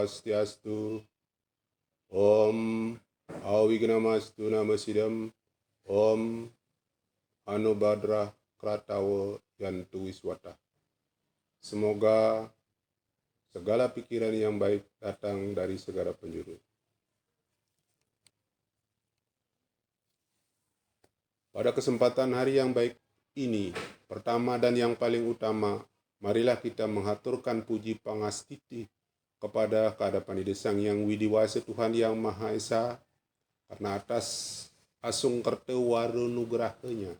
Swastiastu. Om Awignamastu Namasidam. Om Anubhadra Kratawo Yantu Wiswata. Semoga segala pikiran yang baik datang dari segala penjuru. Pada kesempatan hari yang baik ini, pertama dan yang paling utama, marilah kita menghaturkan puji pangastiti kepada kehadapan Ida Sang Yang Widiwasa Tuhan Yang Maha Esa, karena atas asung kerta waru nugerahnya.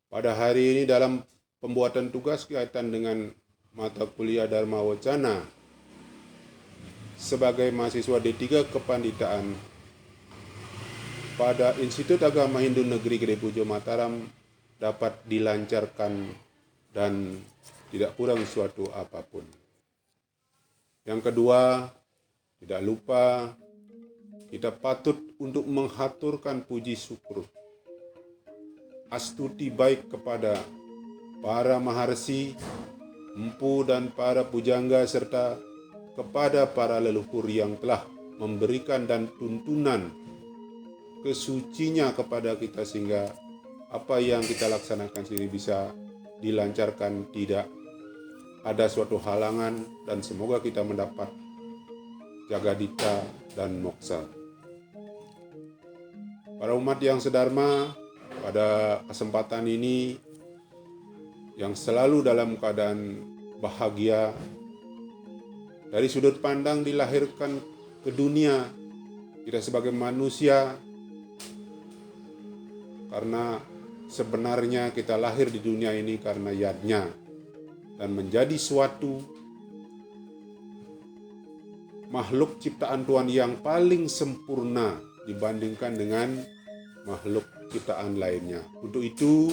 Pada hari ini dalam pembuatan tugas kaitan dengan mata kuliah Dharma Wacana sebagai mahasiswa D3 Kepanditaan pada Institut Agama Hindu Negeri Gede Pujo Mataram dapat dilancarkan dan tidak kurang suatu apapun. Yang kedua, tidak lupa kita patut untuk menghaturkan puji syukur astuti baik kepada para maharsi, empu dan para pujangga serta kepada para leluhur yang telah memberikan dan tuntunan kesucinya kepada kita sehingga apa yang kita laksanakan sini bisa dilancarkan, tidak ada suatu halangan, dan semoga kita mendapat jagadita dan moksa. Para umat yang sedharma, pada kesempatan ini yang selalu dalam keadaan bahagia, dari sudut pandang dilahirkan ke dunia, kita sebagai manusia, karena sebenarnya kita lahir di dunia ini karena yadnya, dan menjadi suatu makhluk ciptaan Tuhan yang paling sempurna dibandingkan dengan makhluk ciptaan lainnya. Untuk itu,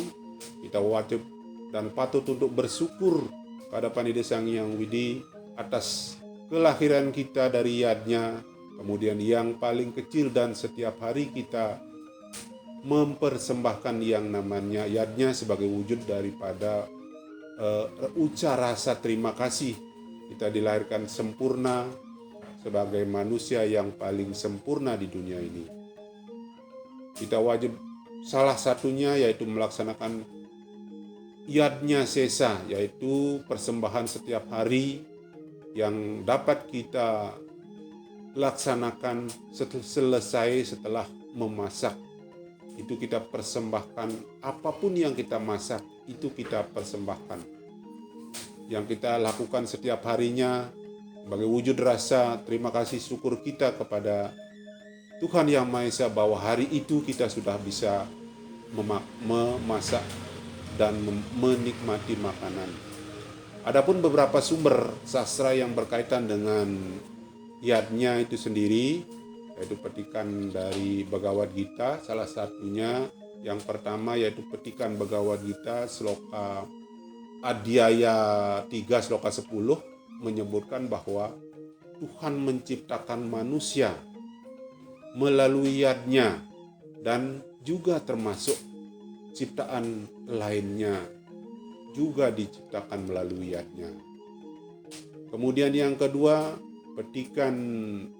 kita wajib dan patut untuk bersyukur kehadapan Ida Sang Yang Widi atas kelahiran kita dari yadnya, kemudian yang paling kecil, dan setiap hari kita mempersembahkan yang namanya yadnya sebagai wujud daripada ucap rasa terima kasih. Kita dilahirkan sempurna sebagai manusia yang paling sempurna di dunia ini. Kita wajib salah satunya yaitu melaksanakan yadnya sesa, yaitu persembahan setiap hari yang dapat kita laksanakan selesai setelah memasak. Itu kita persembahkan, apapun yang kita masak itu kita persembahkan. Yang kita lakukan setiap harinya sebagai wujud rasa terima kasih syukur kita kepada Tuhan Yang Maha Esa bahwa hari itu kita sudah bisa memasak dan menikmati makanan. Adapun beberapa sumber sastra yang berkaitan dengan yadnya itu sendiri, yaitu petikan dari Bhagavad Gita, salah satunya yang pertama yaitu petikan Bhagavad Gita sloka Adhyaya 3 sloka 10 menyebutkan bahwa Tuhan menciptakan manusia melalui yadnya dan juga termasuk ciptaan lainnya juga diciptakan melalui yadnya. Kemudian yang kedua, petikan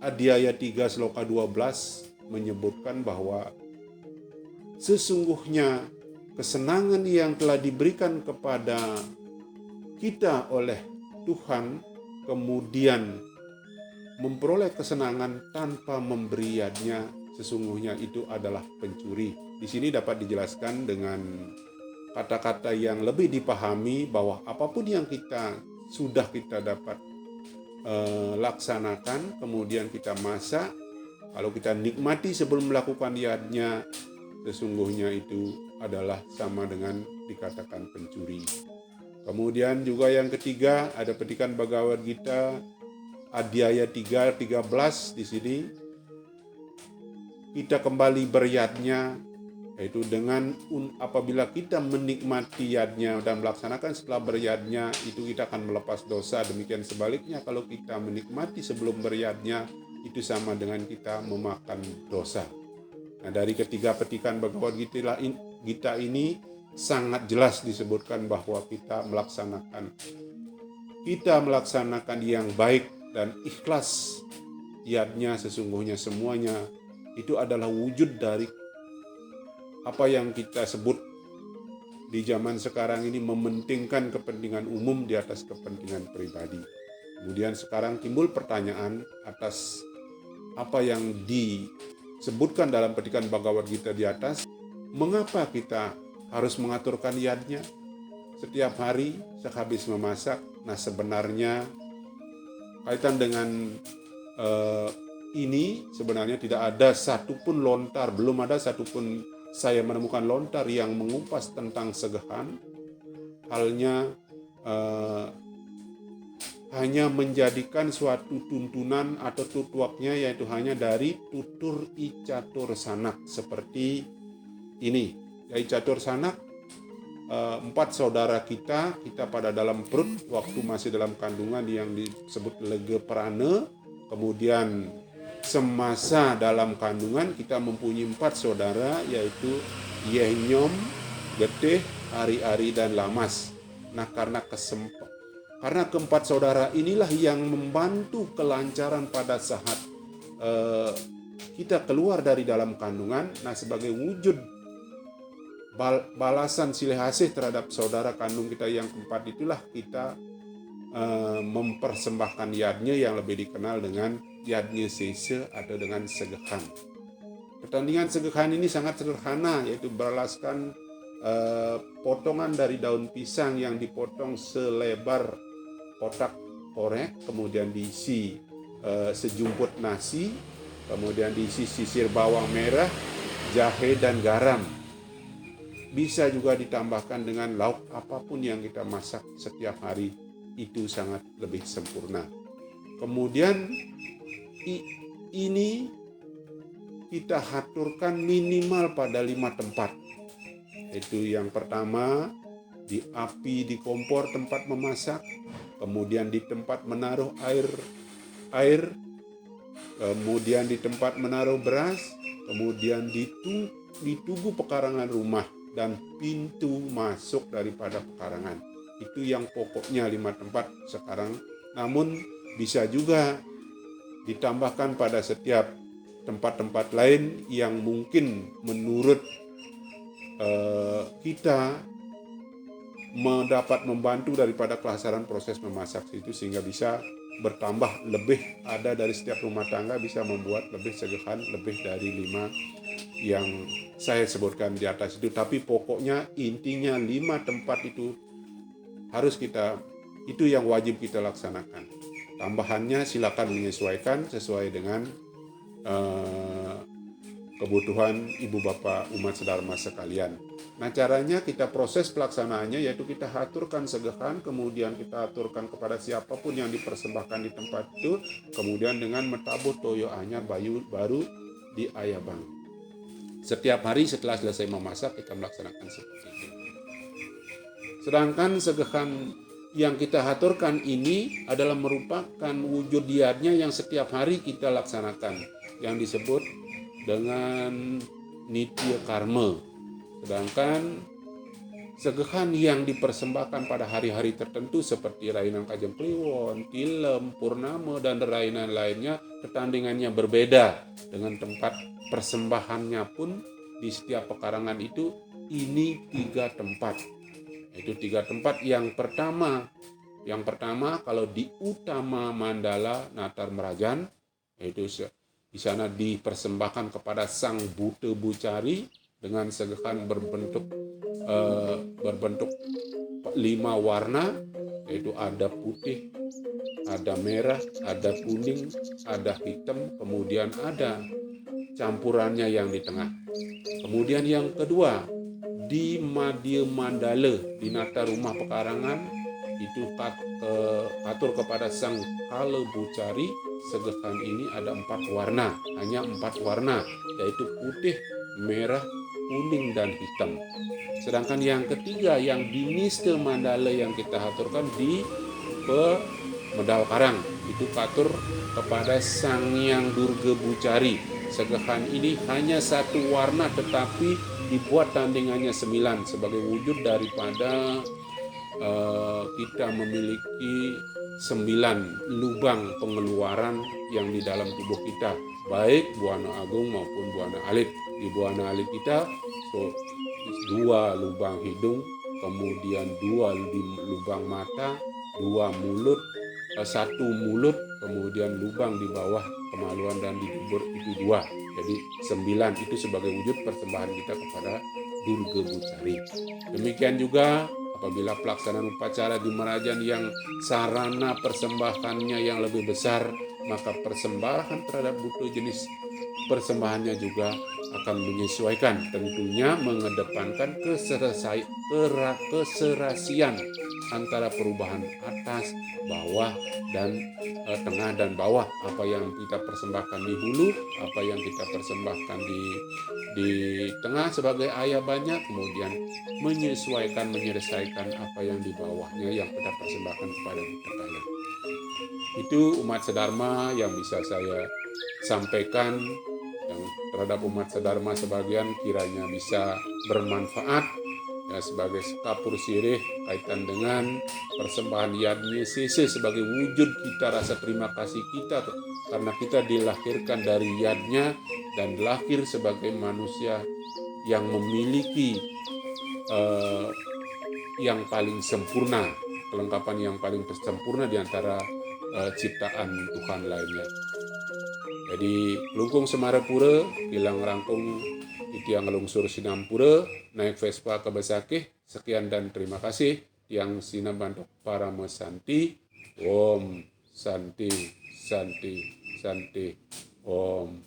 Adhyaya 3 sloka 12 menyebutkan bahwa sesungguhnya kesenangan yang telah diberikan kepada kita oleh Tuhan kemudian memperoleh kesenangan tanpa memberi yadnya, sesungguhnya itu adalah pencuri. Di sini dapat dijelaskan dengan kata-kata yang lebih dipahami bahwa apapun yang sudah kita dapat laksanakan, kemudian kita masak, kalau kita nikmati sebelum melakukan yadnya, sesungguhnya itu adalah sama dengan dikatakan pencuri. Kemudian juga yang ketiga ada petikan Bhagavad Gita Adhyaya 3:13 di sini kita kembali beryadnya, yaitu dengan apabila kita menikmati yadnya dan melaksanakan setelah beryadnya itu kita akan melepas dosa. Demikian sebaliknya kalau kita menikmati sebelum beryadnya itu sama dengan kita memakan dosa. Nah, dari ketiga petikan Bhagavad Gita ini sangat jelas disebutkan bahwa kita melaksanakan kita melaksanakan yang baik dan ikhlas, yadnya sesungguhnya semuanya itu adalah wujud dari apa yang kita sebut di zaman sekarang ini mementingkan kepentingan umum di atas kepentingan pribadi. Kemudian sekarang timbul pertanyaan atas apa yang disebutkan dalam petikan Bhagavad Gita di atas, mengapa kita harus mengaturkan yadnya setiap hari sehabis memasak? Nah, sebenarnya kaitan dengan ini sebenarnya tidak ada satupun lontar, belum ada satupun saya menemukan lontar yang mengupas tentang segehan. Halnya hanya menjadikan suatu tuntunan atau tutuaknya, yaitu hanya dari tutur icatur sanak seperti ini. Dari catur sanak, 4 saudara kita pada dalam perut waktu masih dalam kandungan yang disebut lege prana. Kemudian semasa dalam kandungan kita mempunyai 4 saudara, yaitu Yenyom, Getih, Ari-Ari, dan Lamas. Nah, karena keempat saudara inilah yang membantu kelancaran pada saat kita keluar dari dalam kandungan. Nah, sebagai wujud balasan silih asih terhadap saudara kandung kita yang keempat, itulah kita mempersembahkan yadnya yang lebih dikenal dengan yadnya sese atau dengan segehan. Pertandingan segehan ini sangat sederhana, yaitu beralaskan potongan dari daun pisang yang dipotong selebar kotak korek, kemudian diisi sejumput nasi, kemudian diisi sisir bawang merah, jahe, dan garam. Bisa juga ditambahkan dengan lauk apapun yang kita masak setiap hari, itu sangat lebih sempurna. Kemudian ini kita aturkan minimal pada 5 tempat. Itu yang pertama, di api di kompor tempat memasak, kemudian di tempat menaruh air, kemudian di tempat menaruh beras, kemudian di tugu pekarangan rumah dan pintu masuk daripada pekarangan. Itu yang pokoknya 5 tempat sekarang. Namun bisa juga ditambahkan pada setiap tempat-tempat lain yang mungkin menurut kita mendapat membantu daripada kelangsungan proses memasak itu, sehingga bisa bertambah lebih. Ada dari setiap rumah tangga bisa membuat lebih segehan, lebih dari 5 yang saya sebutkan di atas itu. Tapi pokoknya intinya 5 tempat itu harus itu yang wajib kita laksanakan. Tambahannya silakan menyesuaikan sesuai dengan kebutuhan ibu bapak umat sedharma sekalian. Nah, caranya kita proses pelaksanaannya, yaitu kita aturkan segehan, kemudian kita aturkan kepada siapapun yang dipersembahkan di tempat itu, kemudian dengan metabur toyo anyar baru di ayabang. Setiap hari setelah selesai memasak kita melaksanakan seperti itu. Sedangkan segehan yang kita aturkan ini adalah merupakan wujud yadnya yang setiap hari kita laksanakan, yang disebut dengan nitya karma. Sedangkan segehan yang dipersembahkan pada hari-hari tertentu seperti rainan Kajang Kliwon, Tilem, Purnama, dan rainan lainnya, pertandingannya berbeda dengan tempat persembahannya pun. Di setiap pekarangan itu ini 3 tempat. Itu 3 tempat. Yang pertama kalau di Utama Mandala Natar Merajan, itu di sana dipersembahkan kepada Sang Buta Bucari dengan segehan berbentuk 5 warna, yaitu ada putih, ada merah, ada kuning, ada hitam, kemudian ada campurannya yang di tengah. Kemudian yang kedua, di Madya Mandala di Nata Rumah Pekarangan, itu atur kepada Sang Kala Bucari. Segehan ini ada 4 warna, hanya 4 warna, yaitu putih, merah, kuning, dan hitam. Sedangkan yang ketiga, yang di Nista Mandala yang kita aturkan di Medal Karang, itu atur kepada Sang Hyang Durga Bucari. Segehan ini hanya 1 warna, tetapi dibuat tandingannya 9 sebagai wujud daripada kita memiliki 9 lubang pengeluaran yang di dalam tubuh kita, baik buana agung maupun buana alit. Di buana alit kita 2 lubang hidung, kemudian 2 lubang mata, 2 mulut, 1 mulut, kemudian lubang di bawah kemaluan dan di dubur itu 2. Jadi 9 itu sebagai wujud persembahan kita kepada Durga Bucari. Demikian juga apabila pelaksanaan upacara di Merajan yang sarana persembahannya yang lebih besar, maka persembahan terhadap butuh jenis persembahannya juga akan menyesuaikan, tentunya mengedepankan keserasian antara perubahan atas, bawah, dan tengah dan bawah. Apa yang kita persembahkan di hulu, apa yang kita persembahkan di tengah sebagai ayah banyak, kemudian menyelesaikan apa yang di bawahnya yang kita persembahkan kepada Buddha kalian. Itu umat sedharma yang bisa saya sampaikan yang terhadap umat sedharma sebagian kiranya bisa bermanfaat ya, sebagai kapur sirih kaitan dengan persembahan Yadnya Sese sebagai wujud kita rasa terima kasih kita karena kita dilahirkan dari Yadnya dan lahir sebagai manusia yang memiliki yang paling sempurna, kelengkapan yang paling sempurna di antara ciptaan Tuhan lainnya. Jadi Lungkung Semarapura, Kilang Rangkung Itiang Lungsur Sinampura, naik Vespa ke Besakih. Sekian dan terima kasih. Yang Sinabandok Parama Santi. Om Santi, Santi, Santi. Om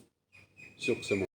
Suk semua.